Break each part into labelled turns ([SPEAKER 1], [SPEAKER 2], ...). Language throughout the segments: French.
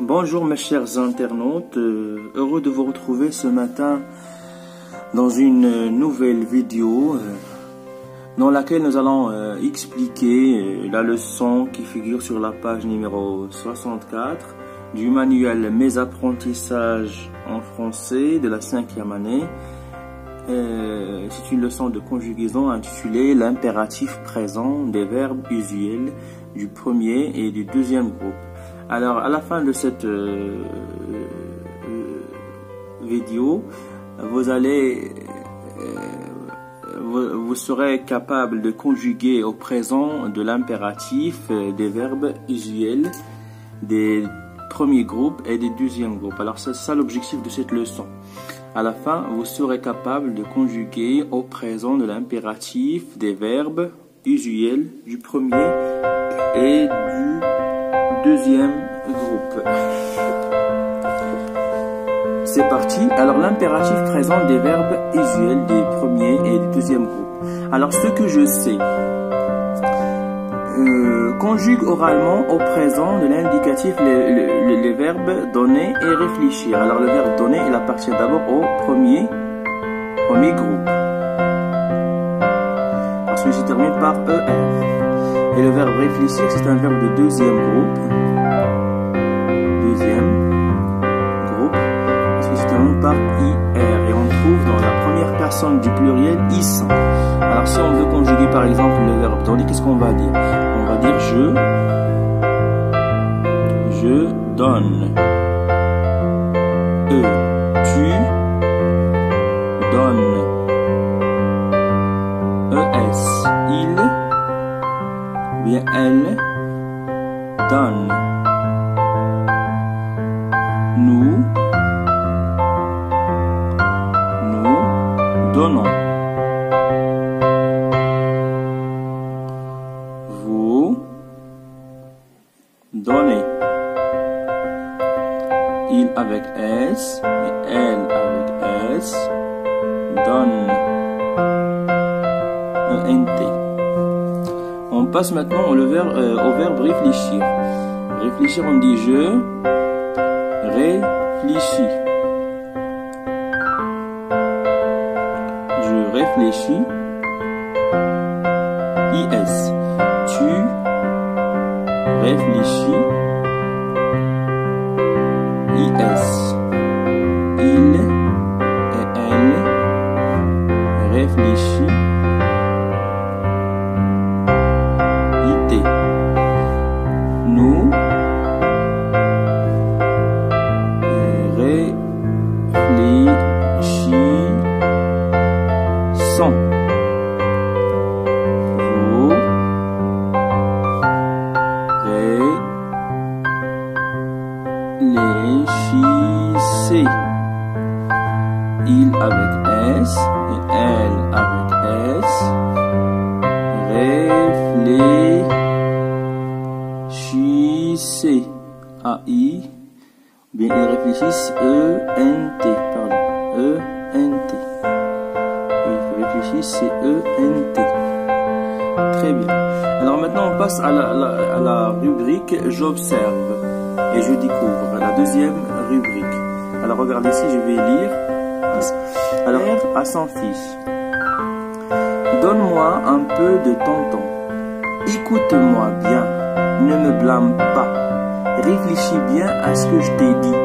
[SPEAKER 1] Bonjour mes chers internautes, heureux de vous retrouver ce matin dans une nouvelle vidéo dans laquelle nous allons expliquer la leçon qui figure sur la page numéro 64 du manuel Mes apprentissages en français de la 5e année. C'est une leçon de conjugaison intitulée l'impératif présent des verbes usuels du premier et du deuxième groupe. Alors à la fin de cette vidéo, vous serez capable de conjuguer au présent de l'impératif des verbes usuels des premiers groupes et des deuxièmes groupes. Alors c'est ça l'objectif de cette leçon. À la fin, vous serez capable de conjuguer au présent de l'impératif des verbes usuels du premier et du deuxième groupe. C'est parti. Alors l'impératif présent des verbes usuels des premiers et du deuxième groupe. Alors ce que je sais, conjugue oralement au présent de l'indicatif les verbes donner et réfléchir. Alors le verbe donner, il appartient d'abord au premier groupe. Ensuite, il se termine par ER. Et le verbe réfléchir, c'est un verbe de deuxième groupe. Ensuite, il se termine par IR. Et on trouve dans la première personne du pluriel ils sont. Alors si on veut conjuguer par exemple le verbe donner, qu'est-ce qu'on va dire? On va dire je donne. Tu donnes. Il, bien elle donne. Nous donnons. Vous donnez. Il avec S et elle avec S donne. ENT. On passe maintenant au verbe réfléchir. Réfléchir, on dit je réfléchis. Je réfléchis. IS. Tu réfléchis. IS. Il et elle réfléchit. IT. Nous réfléchissons. Vous réfléchissez. Il avec S et elle avec S réfléchissez. AI. Bien, ils réfléchissent ENT, pardon. ENT. Ils réfléchissent, c'est ENT. Très bien. Alors maintenant, on passe à la rubrique j'observe et je découvre, la deuxième rubrique. Alors regardez ici, je vais lire. Alors, à son fils. Donne-moi un peu de ton temps. Écoute-moi bien. Ne me blâme pas. Réfléchis bien à ce que je t'ai dit.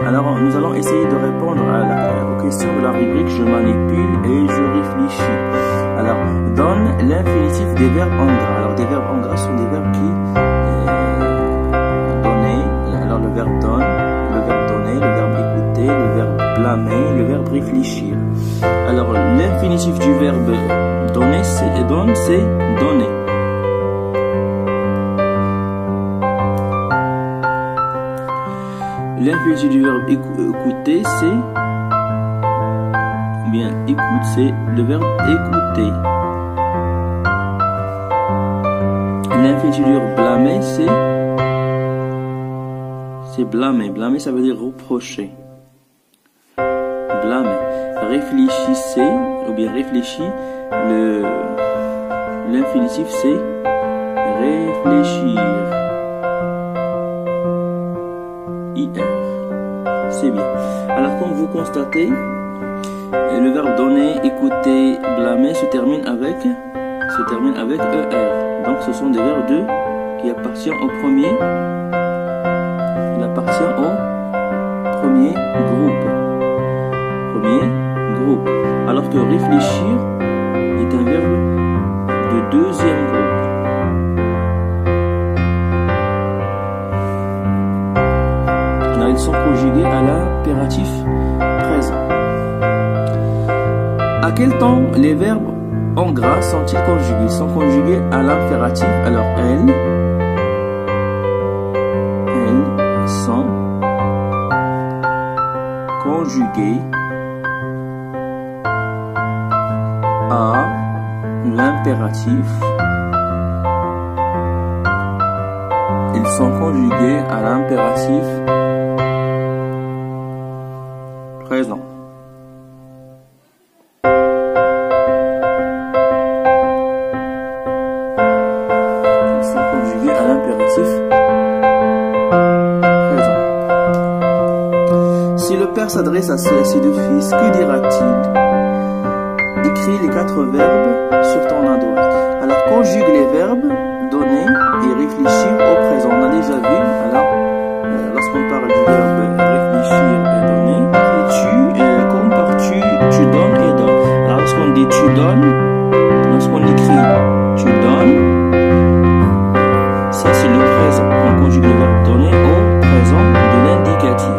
[SPEAKER 1] Alors, nous allons essayer de répondre aux questions de la rubrique je manipule et je réfléchis. Alors, donne l'infinitif des verbes en gras. Alors, des verbes en gras sont des verbes qui donner. Alors, le verbe donne, le verbe donner, le verbe écouter, le verbe blâmer, le verbe réfléchir. Alors, l'infinitif du verbe donner, c'est donner. L'infinitif du verbe écouter, c'est bien écoute, c'est le verbe écouter. L'infinitif du verbe blâmer, c'est blâmer. Blâmer, ça veut dire reprocher. Blâmer. Réfléchissez, ou bien réfléchis, l'infinitif c'est réfléchir. c'est bien. Alors comme vous constatez, le verbe donner, écouter, blâmer se termine avec ER. Donc ce sont des verbes qui appartiennent au premier. Il appartient au premier groupe. Alors que réfléchir est un verbe de deuxième groupe. Là, ils sont conjugués à l'impératif présent. À quel temps les verbes en gras sont-ils conjugués? Ils sont conjugués à l'impératif. Alors, elles sont conjuguées à l'impératif. Ils sont conjugués à l'impératif présent. Ils sont conjugués à l'impératif présent. Si le père s'adresse à ses deux fils, que dira-t-il? Écris les 4 verbes sur ton adresse. Alors conjugue les verbes donner et réfléchir au présent. On a déjà vu, alors, lorsqu'on parle du verbe réfléchir et donner, comme par tu donnes et donnes. Alors lorsqu'on dit tu donnes, lorsqu'on écrit tu donnes, ça c'est le présent. On conjugue le verbe donner au présent de l'indicatif.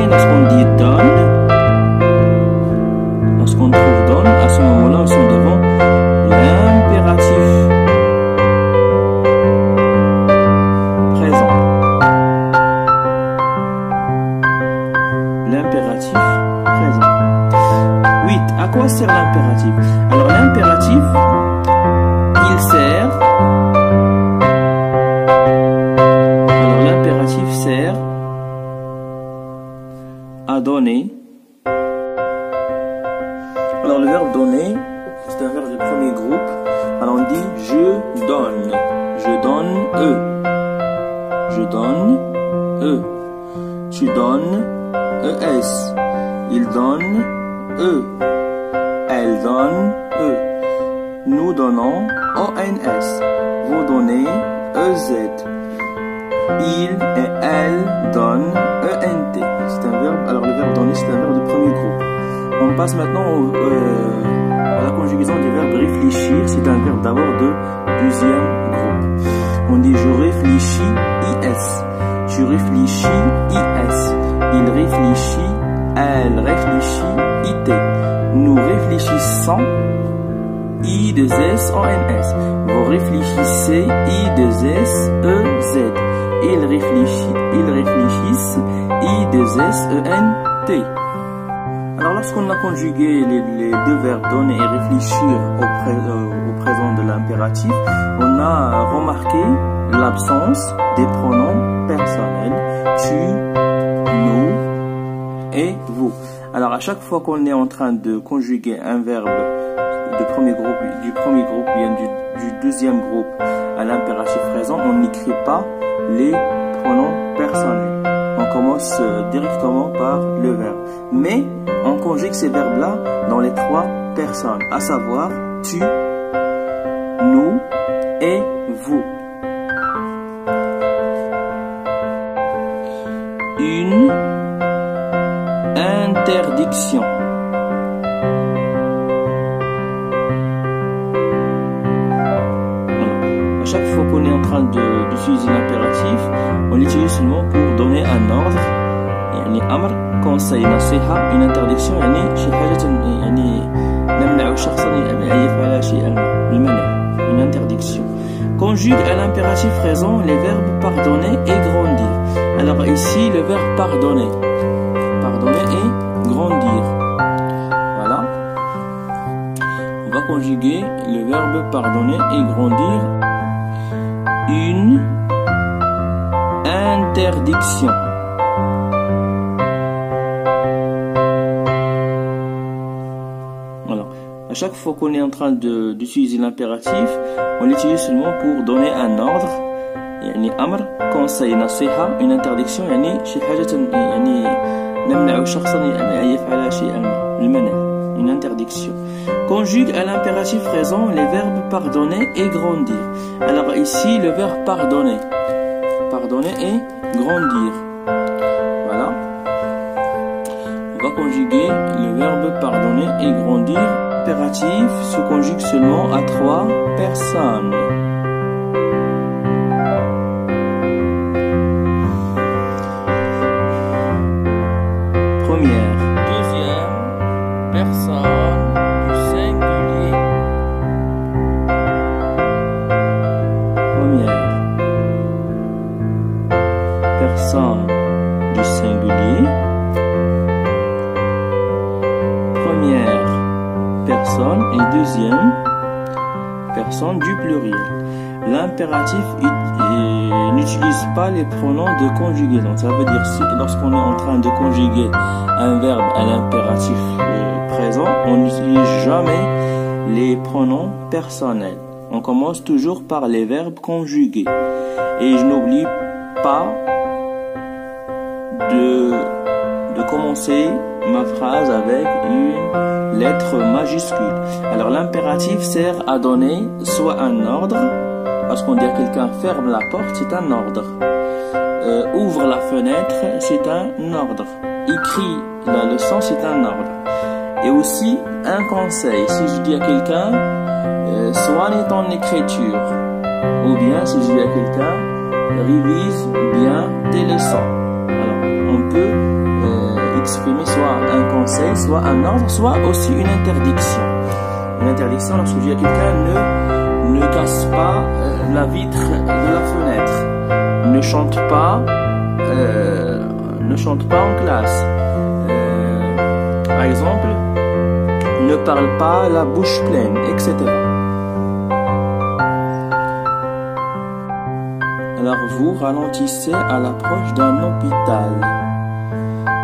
[SPEAKER 1] Lorsqu'on dit donne, lorsqu'on trouve donne, à ce moment-là, nous sommes devant l'impératif présent. L'impératif présent. 8. À quoi sert l'impératif? Alors l'impératif, il sert. Alors l'impératif sert à donner. Alors le verbe donner, c'est un verbe du premier groupe. Alors on dit je donne, je donne eux, tu donnes ES, il donne eux, elle donne eux, nous donnons ONS, vous donnez EZ, il et elle donnent ENT. C'est un verbe. Alors le verbe donner, c'est un verbe du premier groupe. On passe maintenant à la conjugaison du verbe réfléchir. C'est un verbe d'abord de deuxième groupe. On dit je réfléchis IS, tu réfléchis IS, il réfléchit, elle réfléchit IT, nous réfléchissons I2SONS, vous réfléchissez I2SEZ, ils réfléchissent I2SENT. Alors lorsqu'on a conjugué les deux verbes donner et réfléchir au présent de l'impératif, on a remarqué l'absence des pronoms personnels tu, nous et vous. Alors à chaque fois qu'on est en train de conjuguer un verbe du premier groupe bien du deuxième groupe à l'impératif présent, on n'écrit pas les pronoms personnels. On commence directement par le verbe. Mais on conjugue ces verbes-là dans les 3 personnes, à savoir tu, nous et vous. Une interdiction. À chaque fois qu'on est en train d'utiliser l'impératif, on l'utilise seulement pour donner un ordre. يعني أمر conseil نصيحة une interdiction يعني شي حاجة يعني نمنع شخصا أن يفعل شيئا بالمنع une interdiction. Conjugue à l'impératif présent les verbes pardonner et grandir. Alors ici le verbe pardonner et grandir. Voilà. On va conjuguer le verbe pardonner et grandir. Une interdiction. Voilà. À chaque fois qu'on est en train d'utiliser l'impératif, on l'utilise seulement pour donner un ordre. يعني أمر conseil نصيحة une interdiction يعني شي حاجة يعني نمنع شخصا أن يفعل شيئا ما المنع une interdiction. Conjugue à l'impératif présent les verbes pardonner et grandir. Alors ici le verbe pardonner et grandir. Voilà. On va conjuguer le verbe pardonner et grandir. L'impératif se conjugue seulement à 3 personnes. Première, deuxième personne du singulier. Première personne du singulier. Première personne et deuxième personne du pluriel. L'impératif n'utilise pas les pronoms de conjugaison. Ça veut dire si lorsqu'on est en train de conjuguer un verbe à l'impératif présent, on n'utilise jamais les pronoms personnels. On commence toujours par les verbes conjugués. Et je n'oublie pas de commencer ma phrase avec une lettre majuscule. Alors l'impératif sert à donner soit un ordre, lorsqu'on dit à quelqu'un ferme la porte, c'est un ordre. Ouvre la fenêtre, c'est un ordre. Écris la leçon, c'est un ordre. Et aussi un conseil. Si je dis à quelqu'un soigne ton écriture, ou bien si je dis à quelqu'un révise bien tes leçons. Alors on peut exprimer soit un conseil, soit un ordre, soit aussi une interdiction. Une interdiction lorsque je dis à quelqu'un ne casse pas la vitre de la fenêtre, ne chante pas en classe, par exemple ne parle pas la bouche pleine, etc. Alors vous ralentissez à l'approche d'un hôpital.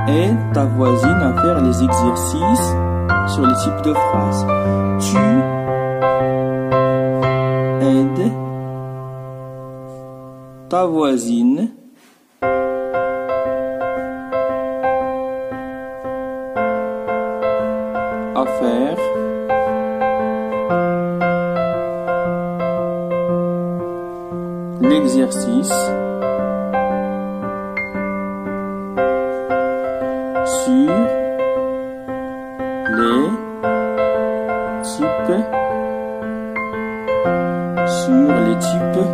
[SPEAKER 1] Aide ta voisine à faire les exercices sur les types de phrases. Tu aides ta voisine à faire l'exercice sur les types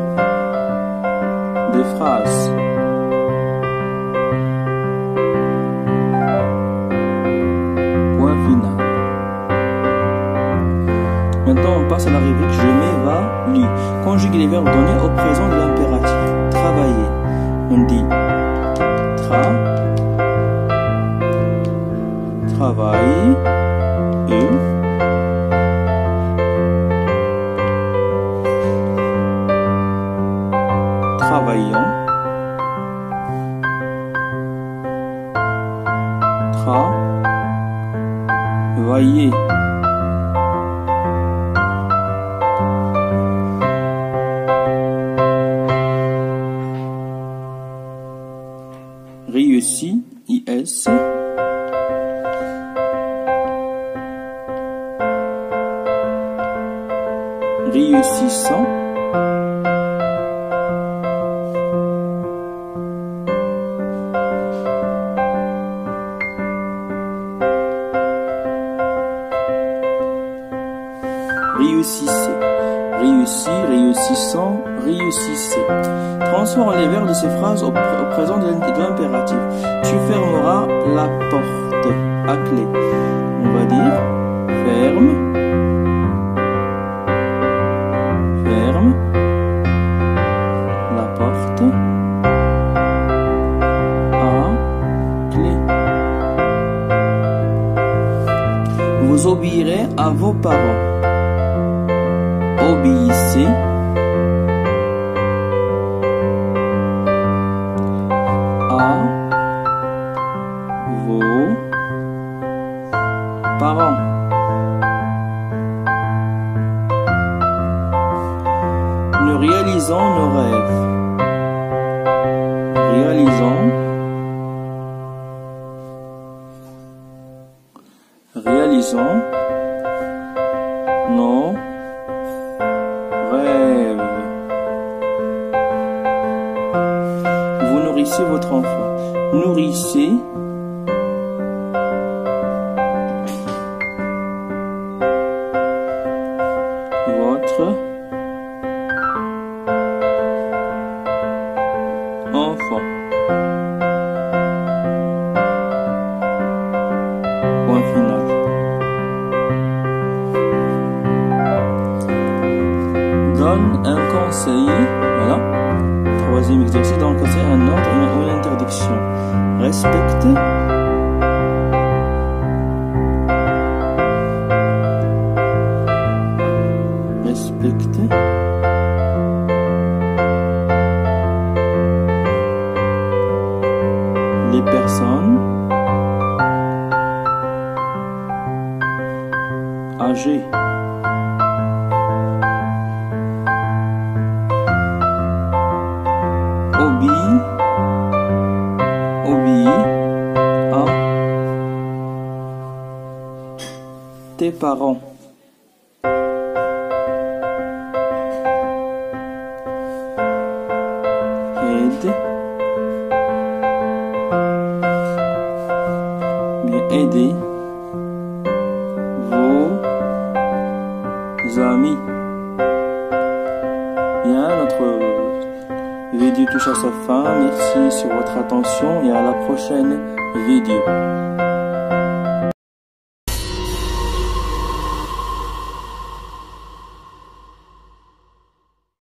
[SPEAKER 1] de phrases. Point final. Maintenant, on passe à la rubrique je m'évalue. Conjugue les verbes donnés au présent de l'impératif. Travailler. On dit travaille travaillons, travailler. Réussi, IS. Réussissant. Réussissez. Réussi, réussissant, réussissez. Transforme les verbes de ces phrases au présent de l'impératif. Tu fermeras la porte à clé. On va dire ferme la porte à clé. Vous obéirez à vos parents. Obéissez à vos parents. Nous réalisons nos rêves. Réalisons nos rêves. Vous nourrissez votre enfant. Nourrissez votre enfant. Point final. Donne un conseil. Voilà. Troisième exercice. Donne un conseil, un ordre ou une interdiction. Respecte. Respecte. Les personnes âgées. Obéis à tes parents. Aide. Bien aider vos amis. Bien, notre vidéo touche à sa fin. Merci sur votre attention et à la prochaine vidéo.